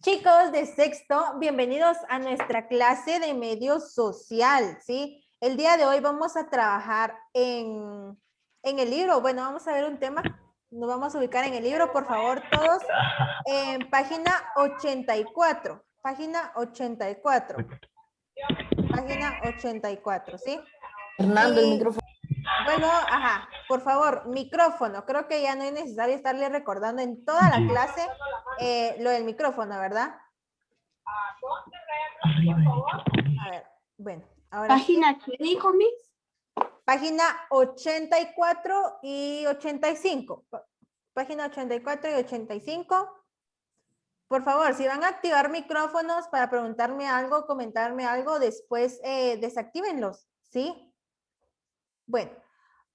Chicos de sexto, bienvenidos a nuestra clase de medio social, ¿sí? El día de hoy vamos a trabajar en el libro. Bueno, vamos a ver un tema. Nos vamos a ubicar en el libro, por favor, todos. En página 84. Página 84. Página 84, ¿sí? Fernando, el Y micrófono. vuelvo, ajá, por favor, micrófono. Creo que ya no es necesario estarle recordando en toda la clase lo del micrófono, ¿verdad? A ver, bueno, ahora sí. ¿Página qué dijo, Miss? Página 84 y 85. Página 84 y 85. Por favor, si van a activar micrófonos para preguntarme algo, comentarme algo, después desactívenlos, ¿sí? Bueno,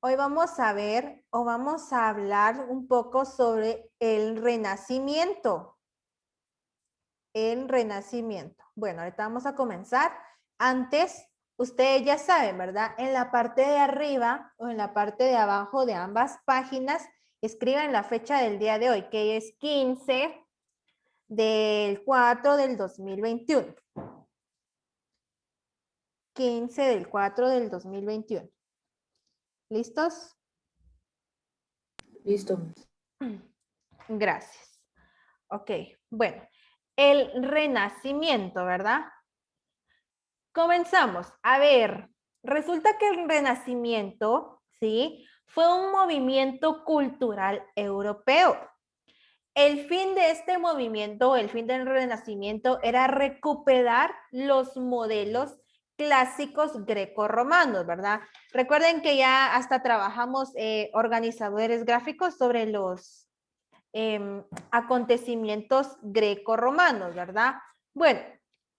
hoy vamos a ver o vamos a hablar un poco sobre el Renacimiento. El Renacimiento. Bueno, ahorita vamos a comenzar. Antes, ustedes ya saben, ¿verdad? En la parte de arriba o en la parte de abajo de ambas páginas, escriban la fecha del día de hoy, que es 15 del 4 del 2021. 15 del 4 del 2021. ¿Listos? Listo. Gracias. Ok, bueno. El Renacimiento, ¿verdad? Comenzamos. A ver, resulta que el Renacimiento, ¿sí? Fue un movimiento cultural europeo. El fin de este movimiento, el fin del Renacimiento, era recuperar los modelos clásicos grecorromanos, ¿verdad? Recuerden que ya hasta trabajamos organizadores gráficos sobre los acontecimientos grecorromanos, ¿verdad? Bueno,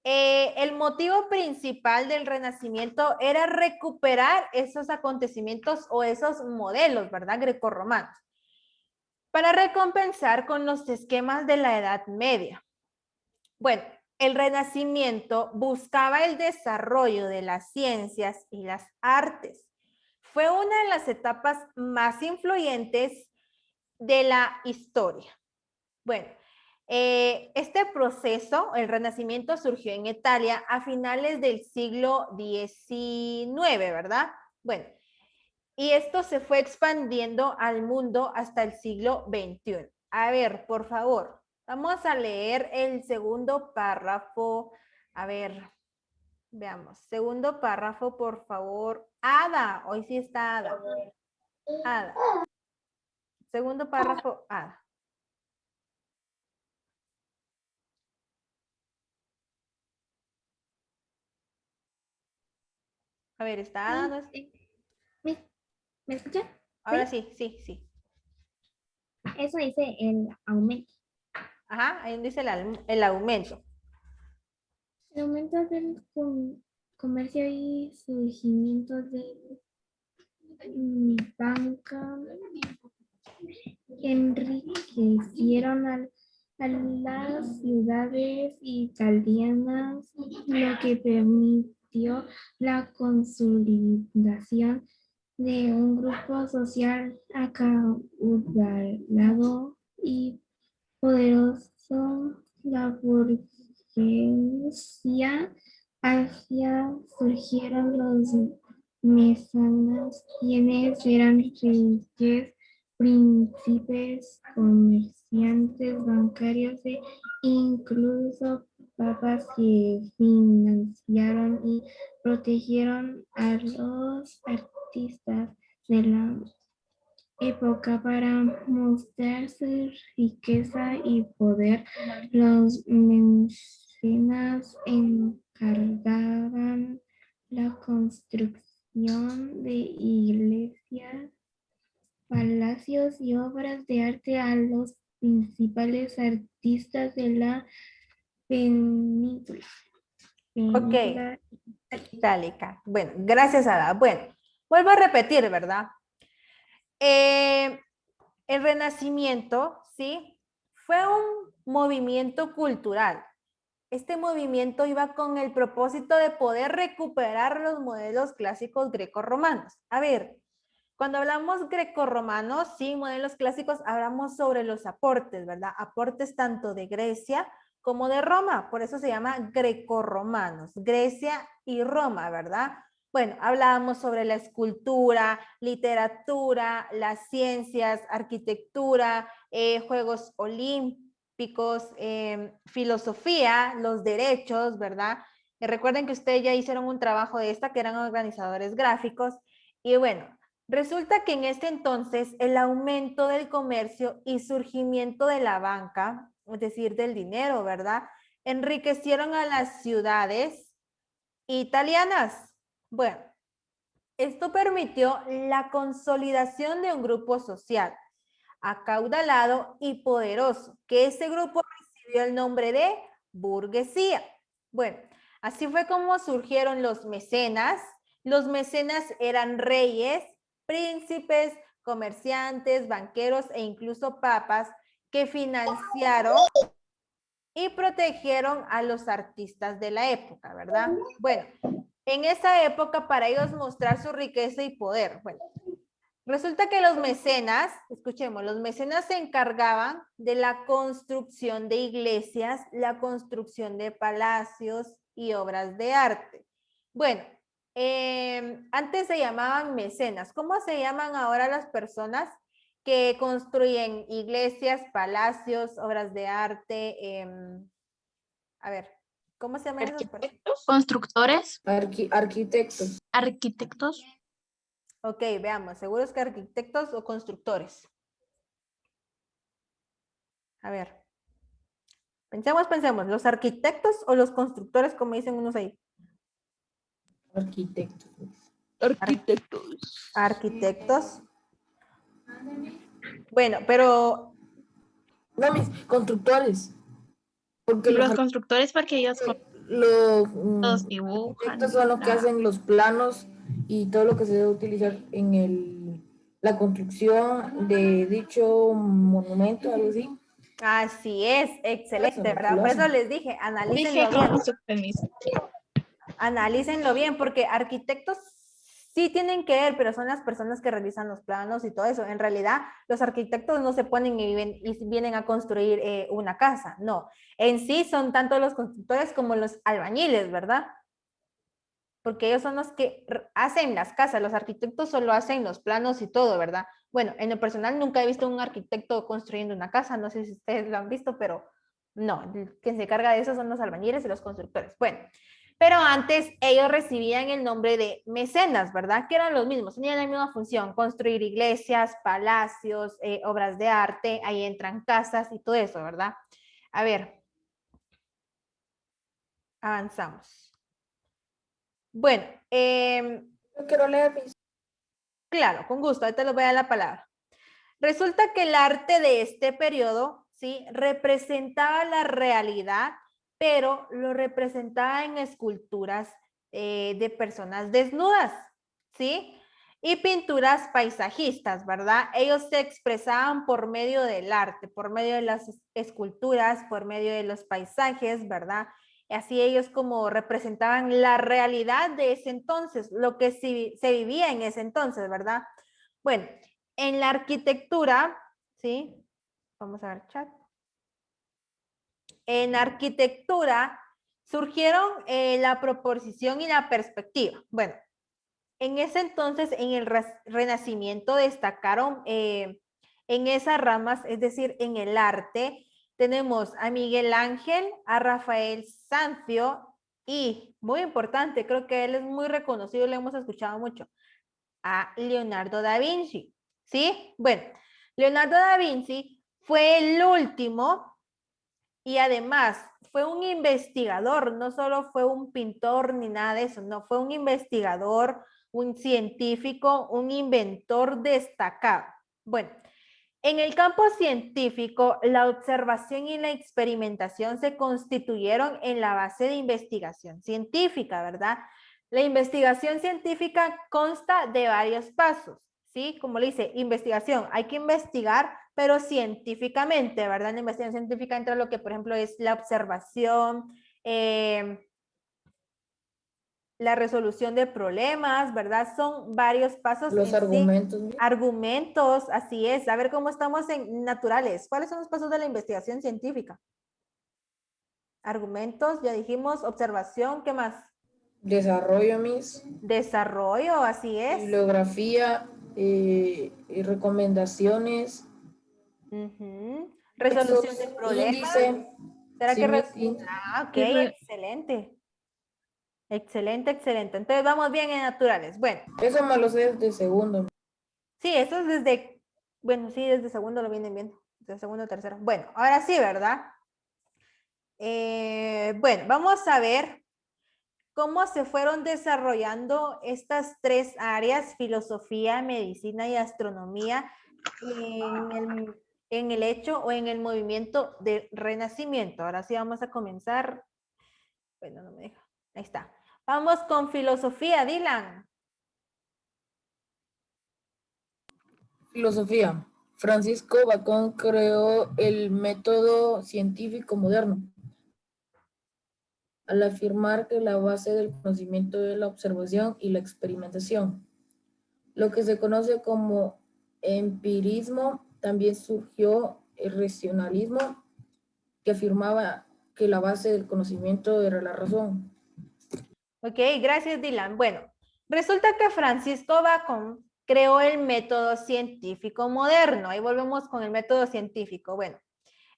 el motivo principal del Renacimiento era recuperar esos acontecimientos o esos modelos, ¿verdad? Grecorromanos, para recompensar con los esquemas de la Edad Media. Bueno, el Renacimiento buscaba el desarrollo de las ciencias y las artes. Fue una de las etapas más influyentes de la historia. Bueno, este proceso, el Renacimiento, surgió en Italia a finales del siglo XIX, ¿verdad? Bueno, y esto se fue expandiendo al mundo hasta el siglo XXI. A ver, por favor, vamos a leer el segundo párrafo. A ver, veamos. Segundo párrafo, por favor. Ada, hoy sí está Ada. Ada. Segundo párrafo, Ada. A ver, ¿está Ada? ¿No es? ¿Me escuchan? Ahora sí, sí, sí. Eso dice el aumento. Ajá, ahí dice el aumento. El aumento del comercio y surgimiento de banca enriquecieron a las ciudades italianas, lo que permitió la consolidación de un grupo social acaudalado y poderoso. La burguesía hacia surgieron los mecenas, quienes eran reyes, príncipes, comerciantes, bancarios e incluso papas que financiaron y protegieron a los artistas de la época para mostrar su riqueza y poder. Los mecenas encargaban la construcción de iglesias, palacios y obras de arte a los principales artistas de la península. Ok, itálica. Bueno, gracias, Ada. Bueno, vuelvo a repetir, ¿verdad? El Renacimiento, ¿sí? Fue un movimiento cultural. Este movimiento iba con el propósito de poder recuperar los modelos clásicos grecorromanos. A ver, cuando hablamos grecorromanos, sí, modelos clásicos, hablamos sobre los aportes, ¿verdad? Aportes tanto de Grecia como de Roma, por eso se llama grecorromanos, Grecia y Roma, ¿verdad? Bueno, hablábamos sobre la escultura, literatura, las ciencias, arquitectura, Juegos Olímpicos, filosofía, los derechos, ¿verdad? Y recuerden que ustedes ya hicieron un trabajo de esta, que eran organizadores gráficos, y bueno, resulta que en este entonces el aumento del comercio y surgimiento de la banca, es decir, del dinero, ¿verdad? Enriquecieron a las ciudades italianas. Bueno, esto permitió la consolidación de un grupo social acaudalado y poderoso, que ese grupo recibió el nombre de burguesía. Bueno, así fue como surgieron los mecenas. Los mecenas eran reyes, príncipes, comerciantes, banqueros e incluso papas que financiaron y protegieron a los artistas de la época, ¿verdad? Bueno, en esa época para ellos mostrar su riqueza y poder. Bueno, resulta que los mecenas, escuchemos, los mecenas se encargaban de la construcción de iglesias, la construcción de palacios y obras de arte. Bueno, antes se llamaban mecenas. ¿Cómo se llaman ahora las personas que construyen iglesias, palacios, obras de arte? A ver, ¿cómo se llaman esas personas? Arquitectos, constructores, Arquitectos. arquitectos. Ok, veamos, ¿seguros que arquitectos o constructores? A ver, pensemos, ¿los arquitectos o los constructores, como dicen unos ahí? Arquitectos. Arquitectos. Bueno, pero Mami, constructores. Porque Los constructores porque ellos los dibujan. arquitectos son los que hacen los planos y todo lo que se debe utilizar en la construcción de dicho monumento, algo así. así es, excelente, Eso, ¿verdad? lo Por eso hacen. les dije, Dije analícenlo con bien. su permiso. Analícenlo bien, porque arquitectos sí tienen que ver, pero son las personas que revisan los planos y todo eso. En realidad, los arquitectos no se ponen y vienen a construir una casa, no. En sí son tanto los constructores como los albañiles, ¿verdad? Porque ellos son los que hacen las casas, los arquitectos solo hacen los planos y todo, ¿verdad? Bueno, en lo personal nunca he visto un arquitecto construyendo una casa, no sé si ustedes lo han visto, pero no, quien se encarga de eso son los albañiles y los constructores. Bueno, pero antes ellos recibían el nombre de mecenas, ¿verdad? Que eran los mismos, tenían la misma función, construir iglesias, palacios, obras de arte, ahí entran casas y todo eso, ¿verdad? A ver, avanzamos. Bueno, Yo quiero leer mis... claro, con gusto, ahorita les voy a dar la palabra. Resulta que el arte de este periodo, ¿sí? Representaba la realidad, pero lo representaba en esculturas de personas desnudas, ¿sí? Y pinturas paisajistas, ¿verdad? Ellos se expresaban por medio del arte, por medio de las esculturas, por medio de los paisajes, ¿verdad? Así ellos como representaban la realidad de ese entonces, lo que se vivía en ese entonces, ¿verdad? Bueno, en la arquitectura, ¿sí? Vamos a ver chat. En arquitectura surgieron la proposición y la perspectiva. Bueno, en ese entonces, en el Renacimiento destacaron en esas ramas, es decir, en el arte, tenemos a Miguel Ángel, a Rafael Sanzio y, muy importante, creo que él es muy reconocido, lo hemos escuchado mucho, a Leonardo da Vinci, ¿sí? Bueno, Leonardo da Vinci fue el último y además fue un investigador, no solo fue un pintor ni nada de eso, no, fue un investigador, un científico, un inventor destacado. Bueno, en el campo científico, la observación y la experimentación se constituyeron en la base de investigación científica, ¿verdad? La investigación científica consta de varios pasos, ¿sí? Como le dice, investigación, hay que investigar, pero científicamente, ¿verdad? La investigación científica entra lo que, por ejemplo, es la observación, la resolución de problemas, ¿verdad? Son varios pasos. Los argumentos. Sí. Argumentos, así es. A ver cómo estamos en naturales. ¿Cuáles son los pasos de la investigación científica? Argumentos, ya dijimos, observación, ¿qué más? Desarrollo, Miss. Desarrollo, así es. Bibliografía, y recomendaciones. Ujú. Resolución de Textos, problemas. índice. ¿Será Sí, que Miss, ok, Y re- excelente. Excelente, excelente. Entonces vamos bien en naturales. Bueno, eso me lo sé desde segundo. sí, eso es desde, bueno, sí, desde segundo lo vienen viendo. Desde segundo, tercero. Bueno, ahora sí, ¿verdad? Bueno, vamos a ver cómo se fueron desarrollando estas tres áreas, filosofía, medicina y astronomía, en el hecho o en el movimiento de renacimiento. Ahora sí vamos a comenzar. Bueno, no me deja. Ahí está. Vamos con filosofía, Dylan. Filosofía. Francisco Bacón creó el método científico moderno al afirmar que la base del conocimiento es la observación y la experimentación. Lo que se conoce como empirismo, también surgió el racionalismo, que afirmaba que la base del conocimiento era la razón. Ok, gracias, Dylan. Bueno, resulta que Francisco Bacon creó el método científico moderno. Ahí volvemos con el método científico. Bueno,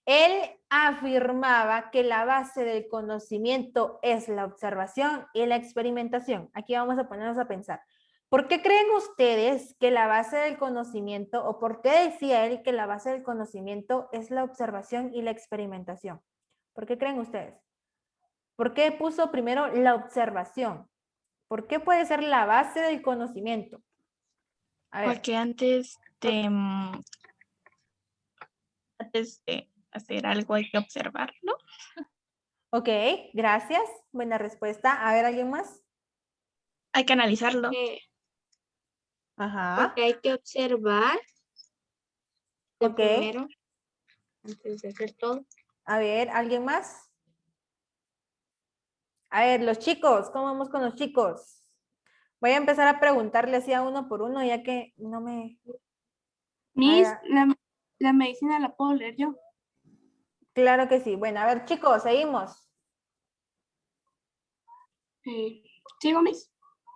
él afirmaba que la base del conocimiento es la observación y la experimentación. Aquí vamos a ponernos a pensar. ¿Por qué creen ustedes que la base del conocimiento, o por qué decía él que la base del conocimiento es la observación y la experimentación? ¿Por qué creen ustedes? ¿Por qué puso primero la observación? ¿Por qué puede ser la base del conocimiento? A ver. Porque antes de hacer algo hay que observarlo. Ok, gracias. Buena respuesta. A ver, ¿alguien más? Hay que analizarlo. Ajá. Porque hay que observar de Ok. primero antes de hacer todo. A ver, ¿alguien más? A ver, los chicos, ¿cómo vamos con los chicos? Voy a empezar a preguntarle así a uno por uno, ya que no me... Miss, Ah, la medicina la puedo leer yo. claro que sí. Bueno, a ver, chicos, seguimos. ¿Sigo, Miss?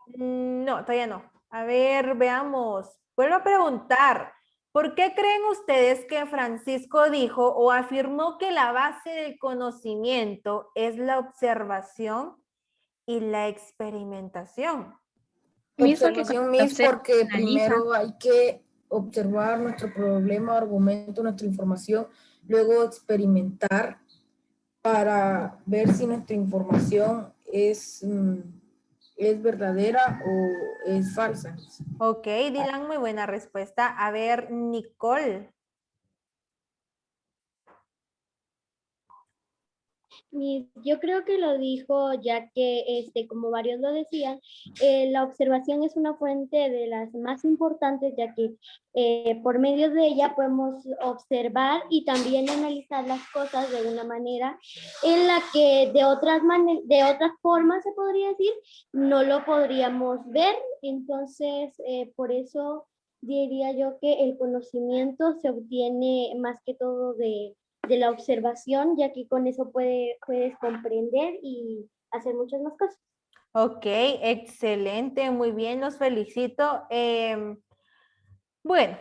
No, todavía no. A ver, veamos. Vuelvo a preguntar. ¿Por qué creen ustedes que Francisco dijo o afirmó que la base del conocimiento es la observación y la experimentación? Miss, porque Observación, cuando Miss, se porque analiza, primero hay que observar nuestro problema, argumento, nuestra información, luego experimentar para ver si nuestra información es verdadera o es falsa. Ok, Dylan, muy buena respuesta. A ver, Nicole. Yo creo que lo dijo ya que, como varios lo decían, la observación es una fuente de las más importantes, ya que por medio de ella podemos observar y también analizar las cosas de una manera en la que de otras formas, se podría decir, no lo podríamos ver. Entonces, por eso diría yo que el conocimiento se obtiene más que todo de la observación, ya que con eso puedes comprender y hacer muchas más cosas. Ok, excelente, muy bien, los felicito. Bueno,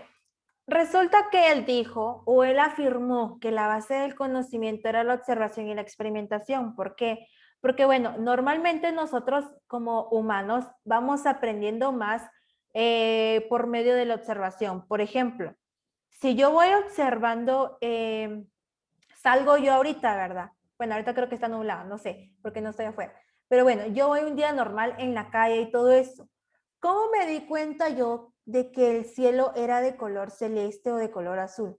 resulta que él dijo o él afirmó que la base del conocimiento era la observación y la experimentación. ¿Por qué? Porque bueno, normalmente nosotros como humanos vamos aprendiendo más por medio de la observación. Por ejemplo, si yo voy observando, salgo yo ahorita, ¿verdad? Bueno, ahorita creo que está nublado, no sé, porque no estoy afuera. Pero bueno, yo voy un día normal en la calle y todo eso. ¿Cómo me di cuenta yo de que el cielo era de color celeste o de color azul?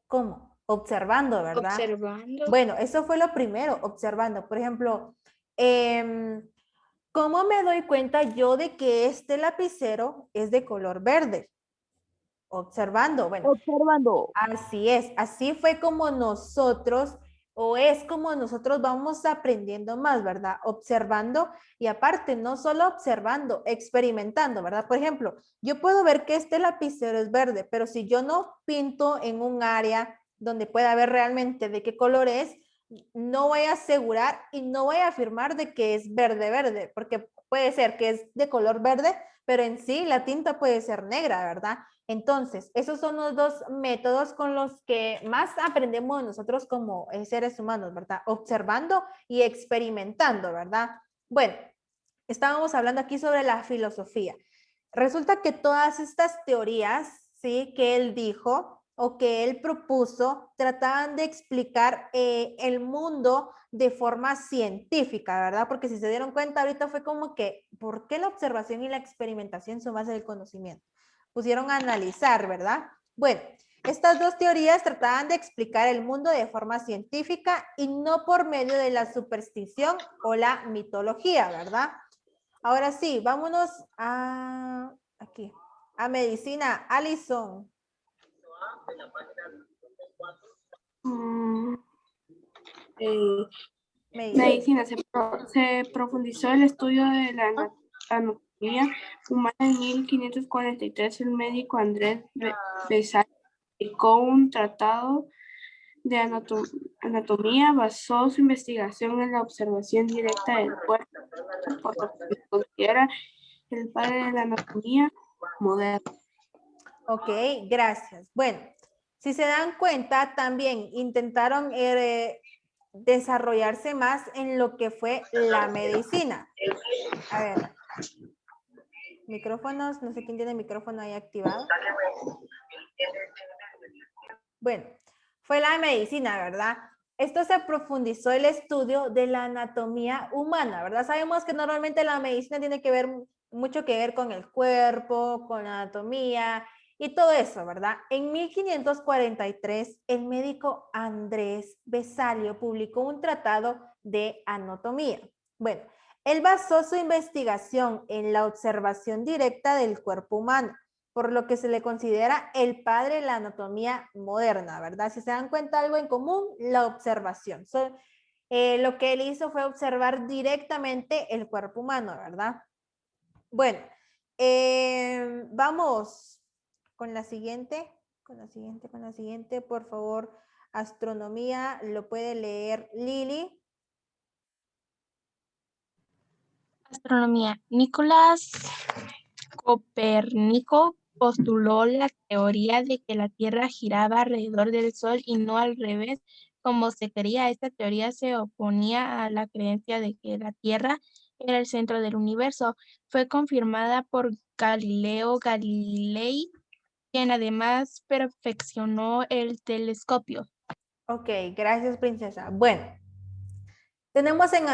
¿Cómo? Observando, ¿verdad? Observando. Bueno, eso fue lo primero, observando. Por ejemplo, ¿cómo me doy cuenta yo de que este lapicero es de color verde? Observando, bueno. Observando. Así es, así fue como nosotros, o es como nosotros vamos aprendiendo más, ¿verdad? Observando y aparte, no solo observando, experimentando, ¿verdad? Por ejemplo, yo puedo ver que este lapicero es verde, pero si yo no pinto en un área donde pueda ver realmente de qué color es, no voy a asegurar y no voy a afirmar de que es verde, verde, porque puede ser que es de color verde, pero en sí la tinta puede ser negra, ¿verdad? Entonces, esos son los dos métodos con los que más aprendemos nosotros como seres humanos, ¿verdad? Observando y experimentando, ¿verdad? Bueno, estábamos hablando aquí sobre la filosofía. Resulta que todas estas teorías, ¿sí? Que él dijo o que él propuso, trataban de explicar el mundo de forma científica, ¿verdad? Porque si se dieron cuenta, ahorita fue como que, ¿por qué la observación y la experimentación son base del conocimiento? Pusieron a analizar, ¿verdad? Bueno, estas dos teorías trataban de explicar el mundo de forma científica y no por medio de la superstición o la mitología, ¿verdad? Ahora sí, vámonos a aquí, a medicina. Alison. Mm, eh, Medicina. medicina. Se profundizó el estudio de la anatomía humana en 1543. El médico Andrés Besalú publicó un tratado de anatomía. Basó su investigación en la observación directa del cuerpo, por lo que se considera el padre de la anatomía moderna. Ok, gracias. Bueno, si se dan cuenta, también intentaron desarrollarse más en lo que fue la medicina. A ver. Micrófonos, no sé quién tiene micrófono ahí activado. Bueno, fue la medicina, ¿verdad? Esto se profundizó el estudio de la anatomía humana, ¿verdad? Sabemos que normalmente la medicina tiene que ver mucho que ver con el cuerpo, con la anatomía y todo eso, ¿verdad? En 1543, el médico Andrés Besalú publicó un tratado de anatomía. Bueno, él basó su investigación en la observación directa del cuerpo humano, por lo que se le considera el padre de la anatomía moderna, ¿verdad? Si se dan cuenta algo en común, la observación. Lo que él hizo fue observar directamente el cuerpo humano, ¿verdad? Bueno, vamos con la siguiente, por favor. Astronomía, lo puede leer Lili. Astronomía. Nicolás Copérnico postuló la teoría de que la Tierra giraba alrededor del Sol y no al revés, como se creía. Esta teoría se oponía a la creencia de que la Tierra era el centro del universo. Fue confirmada por Galileo Galilei, quien además perfeccionó el telescopio. Ok, gracias, princesa. Bueno, tenemos en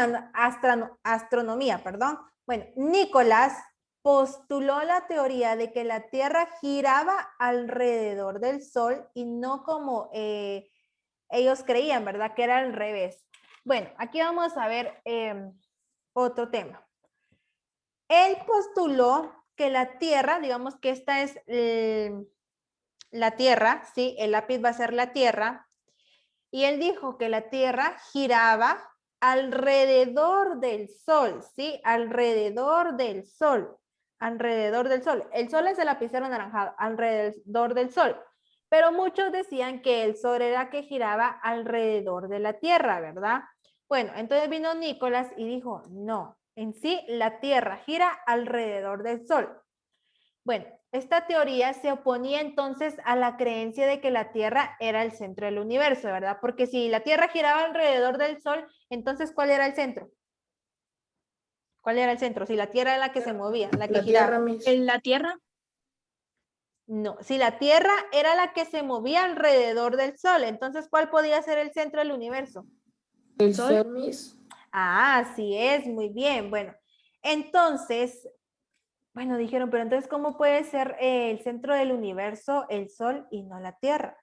astronomía, perdón. Bueno, Nicolás postuló la teoría de que la Tierra giraba alrededor del Sol y no como ellos creían, ¿verdad? Que era al revés. Bueno, aquí vamos a ver otro tema. Él postuló que la Tierra, digamos que esta es la Tierra, ¿sí? El lápiz va a ser la Tierra. Y él dijo que la Tierra giraba alrededor del Sol, ¿sí? Alrededor del Sol. Alrededor del Sol. El Sol es el lapicero anaranjado, alrededor del Sol. Pero muchos decían que el Sol era que giraba alrededor de la Tierra, ¿verdad? Bueno, entonces vino Nicolás y dijo, no, en sí la Tierra gira alrededor del Sol. Bueno, esta teoría se oponía entonces a la creencia de que la Tierra era el centro del universo, ¿verdad? Porque si la Tierra giraba alrededor del Sol, entonces ¿cuál era el centro? ¿Cuál era el centro? Si la Tierra era la que se movía, la que giraba. ¿En la Tierra? No, si la Tierra era la que se movía alrededor del Sol, entonces ¿cuál podía ser el centro del universo? El Sol, Miss. Ah, así es, muy bien. Bueno, entonces, bueno, dijeron, pero entonces, ¿cómo puede ser el centro del universo el Sol y no la Tierra?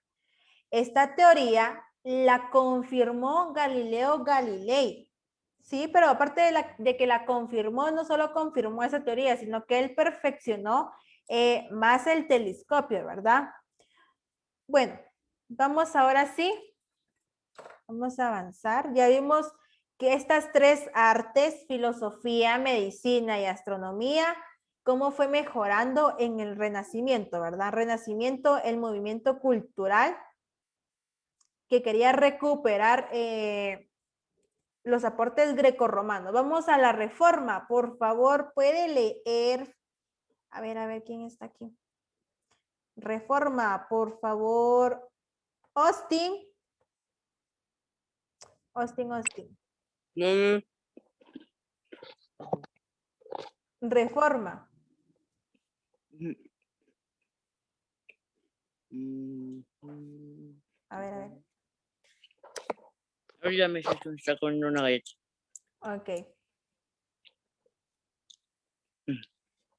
Esta teoría la confirmó Galileo Galilei, ¿sí? Pero aparte de que la confirmó, no solo confirmó esa teoría, sino que él perfeccionó más el telescopio, ¿verdad? Bueno, vamos ahora sí, vamos a avanzar. Ya vimos que estas tres artes, filosofía, medicina y astronomía, cómo fue mejorando en el Renacimiento, ¿verdad? Renacimiento, el movimiento cultural que quería recuperar los aportes grecorromanos. Vamos a la Reforma. Por favor, puede leer. A ver, ¿quién está aquí? Reforma, por favor. Austin. Austin. No. Reforma. A ver. Ahorita me está comiendo una galleta. Ok.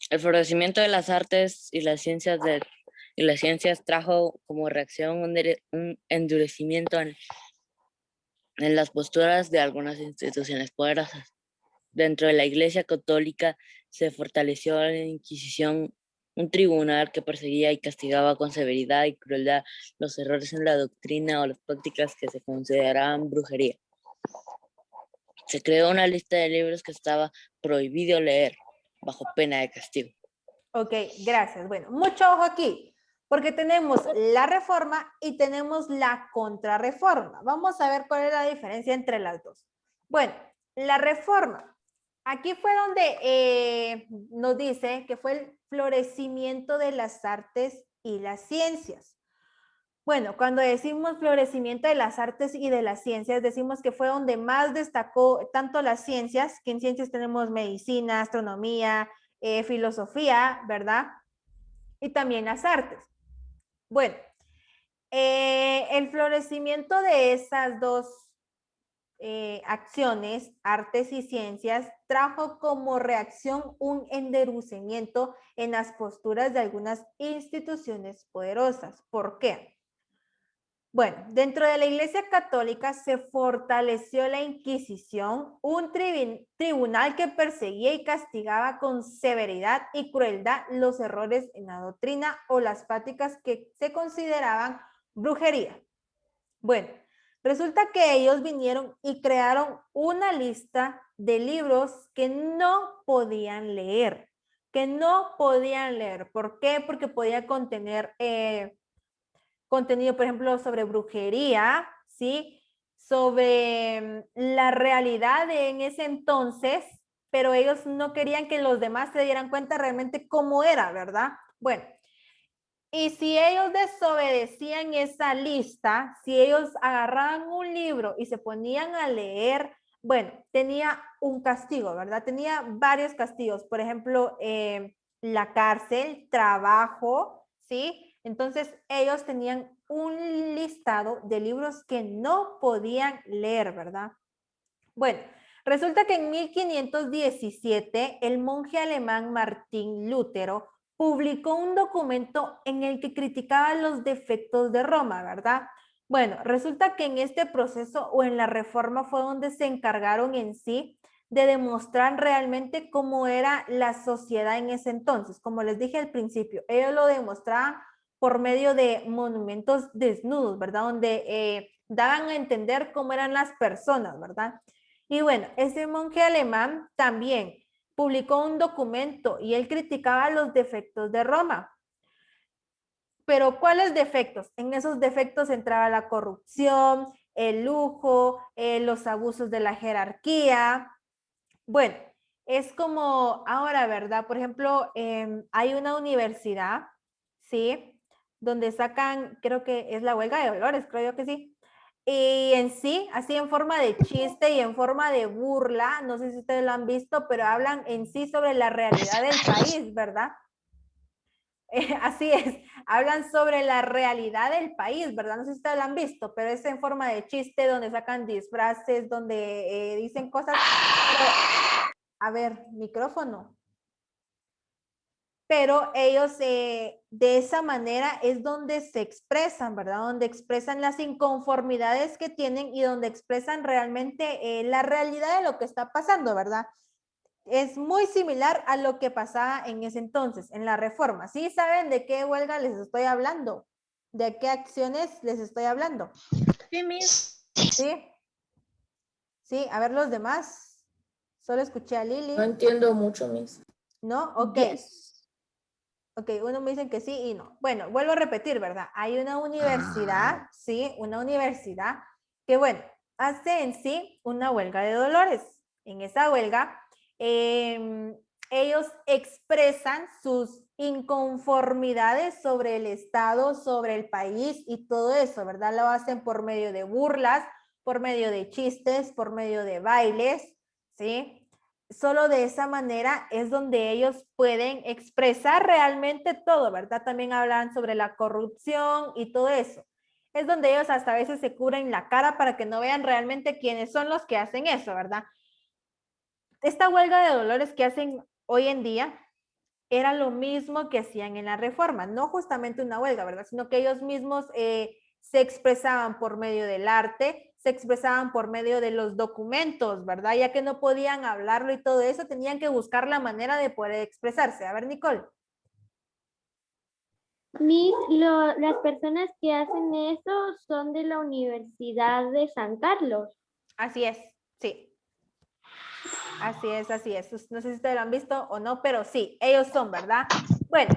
El florecimiento de las artes y las ciencias trajo como reacción un endurecimiento en las posturas de algunas instituciones poderosas. Dentro de la Iglesia Católica se fortaleció la Inquisición, un tribunal que perseguía y castigaba con severidad y crueldad los errores en la doctrina o las prácticas que se consideraban brujería. Se creó una lista de libros que estaba prohibido leer bajo pena de castigo. Ok, gracias. Bueno, mucho ojo aquí, porque tenemos la reforma y tenemos la contrarreforma. Vamos a ver cuál es la diferencia entre las dos. Bueno, la reforma. Aquí fue donde nos dice que fue el florecimiento de las artes y las ciencias. Bueno, cuando decimos florecimiento de las artes y de las ciencias, decimos que fue donde más destacó tanto las ciencias, que en ciencias tenemos medicina, astronomía, filosofía, ¿verdad? Y también las artes. Bueno, el florecimiento de esas dos acciones, artes y ciencias, trajo como reacción un endurecimiento en las posturas de algunas instituciones poderosas. ¿Por qué? Bueno, dentro de la Iglesia Católica se fortaleció la Inquisición, un tribunal que perseguía y castigaba con severidad y crueldad los errores en la doctrina o las prácticas que se consideraban brujería. Bueno, resulta que ellos vinieron y crearon una lista de libros que no podían leer, ¿Por qué? Porque podía contener contenido, por ejemplo, sobre brujería, ¿sí? Sobre la realidad en ese entonces, pero ellos no querían que los demás se dieran cuenta realmente cómo era, ¿verdad? Bueno, y si ellos desobedecían esa lista, si ellos agarraban un libro y se ponían a leer, bueno, tenía un castigo, ¿verdad? Tenía varios castigos, por ejemplo, la cárcel, trabajo, ¿sí? Entonces, ellos tenían un listado de libros que no podían leer, ¿verdad? Bueno, resulta que en 1517 el monje alemán Martín Lutero publicó un documento en el que criticaba los defectos de Roma, ¿verdad? Bueno, resulta que en este proceso o en la reforma fue donde se encargaron en sí de demostrar realmente cómo era la sociedad en ese entonces. Como les dije al principio, ellos lo demostraban por medio de monumentos desnudos, ¿verdad? Donde daban a entender cómo eran las personas, ¿verdad? Y bueno, ese monje alemán también publicó un documento y él criticaba los defectos de Roma. Pero ¿cuáles defectos? En esos defectos entraba la corrupción, el lujo, los abusos de la jerarquía. Bueno, es como ahora, ¿verdad? Por ejemplo, hay una universidad, ¿sí? Donde sacan, creo que es la huelga de valores, creo yo que sí. Y en sí, así en forma de chiste y en forma de burla, no sé si ustedes lo han visto, pero hablan en sí sobre la realidad del país, ¿verdad? Así es, hablan sobre la realidad del país, ¿verdad? No sé si ustedes lo han visto, pero es en forma de chiste donde sacan disfraces, donde dicen cosas. Pero, a ver, micrófono. Pero ellos de esa manera es donde se expresan, ¿verdad? Donde expresan las inconformidades que tienen y donde expresan realmente la realidad de lo que está pasando, ¿verdad? Es muy similar a lo que pasaba en ese entonces, en la reforma. ¿Sí saben de qué huelga les estoy hablando? ¿De qué acciones les estoy hablando? Sí, Miss. ¿Sí? Sí, a ver los demás. Solo escuché a Lili. No entiendo mucho, Miss. ¿No? Ok. Yes. Ok, uno me dicen que sí y no. Bueno, vuelvo a repetir, ¿verdad? Hay una universidad, sí, una universidad que, bueno, hace en sí una huelga de dolores. En esa huelga, ellos expresan sus inconformidades sobre el Estado, sobre el país y todo eso, ¿verdad? Lo hacen por medio de burlas, por medio de chistes, por medio de bailes, ¿sí? Solo de esa manera es donde ellos pueden expresar realmente todo, ¿verdad? También hablan sobre la corrupción y todo eso. Es donde ellos hasta a veces se cubren la cara para que no vean realmente quiénes son los que hacen eso, ¿verdad? Esta huelga de dolores que hacen hoy en día era lo mismo que hacían en la reforma, no justamente una huelga, ¿verdad? Sino que ellos mismos se expresaban por medio del arte, se expresaban por medio de los documentos, ¿verdad? Ya que no podían hablarlo y todo eso, tenían que buscar la manera de poder expresarse. A ver, Nicole. Las personas que hacen eso son de la Universidad de San Carlos. Así es, sí. Así es, así es. No sé si ustedes lo han visto o no, pero sí, ellos son, ¿verdad? Bueno,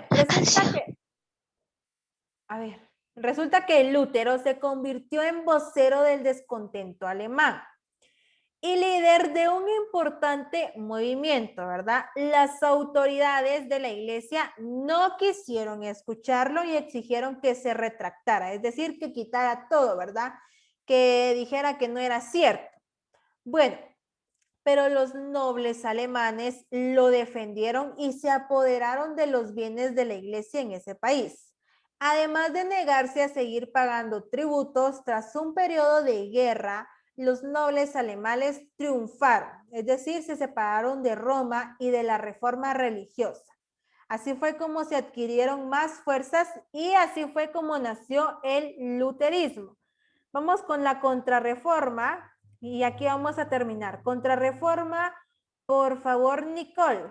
resulta que Lutero se convirtió en vocero del descontento alemán y líder de un importante movimiento, ¿verdad? Las autoridades de la iglesia no quisieron escucharlo y exigieron que se retractara, es decir, que quitara todo, ¿verdad? Que dijera que no era cierto. Bueno, pero los nobles alemanes lo defendieron y se apoderaron de los bienes de la iglesia en ese país. Además de negarse a seguir pagando tributos, tras un periodo de guerra, los nobles alemanes triunfaron, es decir, se separaron de Roma y de la reforma religiosa. Así fue como se adquirieron más fuerzas y así fue como nació el luterismo. Vamos con la contrarreforma. Y aquí vamos a terminar. Contrarreforma, por favor, Nicole.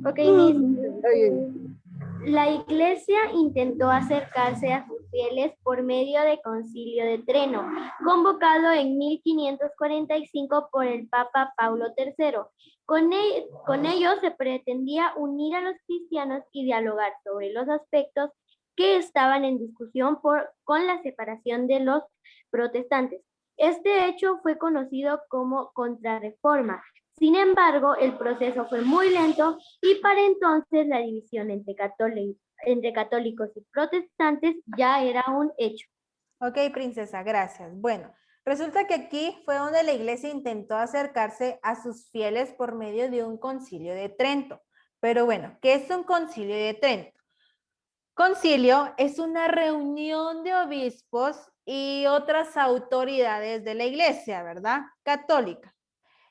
Ok, la iglesia intentó acercarse a sus fieles por medio de Concilio de Trento, convocado en 1545 por el Papa Paulo III. Con ello se pretendía unir a los cristianos y dialogar sobre los aspectos que estaban en discusión con la separación de los protestantes. Este hecho fue conocido como Contrarreforma. Sin embargo, el proceso fue muy lento y para entonces la división entre católicos y protestantes ya era un hecho. Ok, princesa, gracias. Bueno, resulta que aquí fue donde la iglesia intentó acercarse a sus fieles por medio de un concilio de Trento. Pero bueno, ¿qué es un concilio de Trento? Concilio es una reunión de obispos y otras autoridades de la iglesia, ¿verdad? Católica.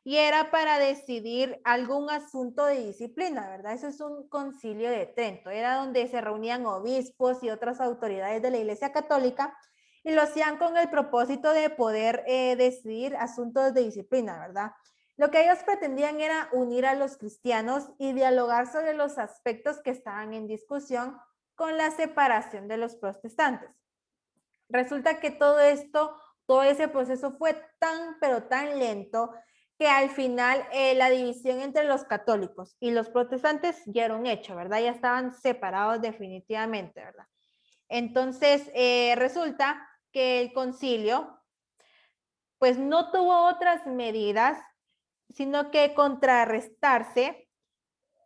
Y era para decidir algún asunto de disciplina, ¿verdad? Eso es un concilio de Trento. Era donde se reunían obispos y otras autoridades de la iglesia católica y lo hacían con el propósito de poder decidir asuntos de disciplina, ¿verdad? Lo que ellos pretendían era unir a los cristianos y dialogar sobre los aspectos que estaban en discusión con la separación de los protestantes. Resulta que todo ese proceso fue tan, pero tan lento que al final la división entre los católicos y los protestantes ya era un hecho, ¿verdad? Ya estaban separados definitivamente, ¿verdad? Entonces, resulta que el concilio, pues no tuvo otras medidas, sino que contrarrestarse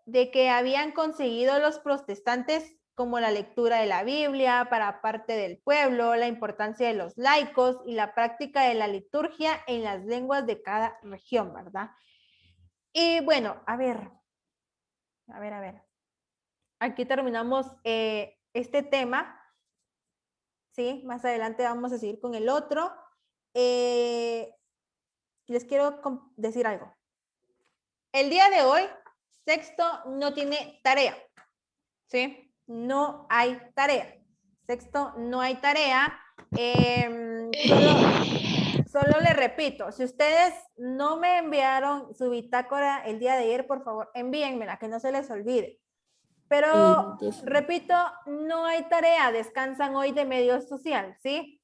de que habían conseguido los protestantes como la lectura de la Biblia para parte del pueblo, la importancia de los laicos y la práctica de la liturgia en las lenguas de cada región, ¿verdad? Y bueno, a ver. Aquí terminamos este tema, ¿sí? Más adelante vamos a seguir con el otro. Les quiero decir algo. El día de hoy, sexto no tiene tarea, ¿sí? No hay tarea. Sexto, no hay tarea. Solo les repito, si ustedes no me enviaron su bitácora el día de ayer, por favor, envíenmela, que no se les olvide. Pero, repito, no hay tarea, descansan hoy de medio social, ¿sí?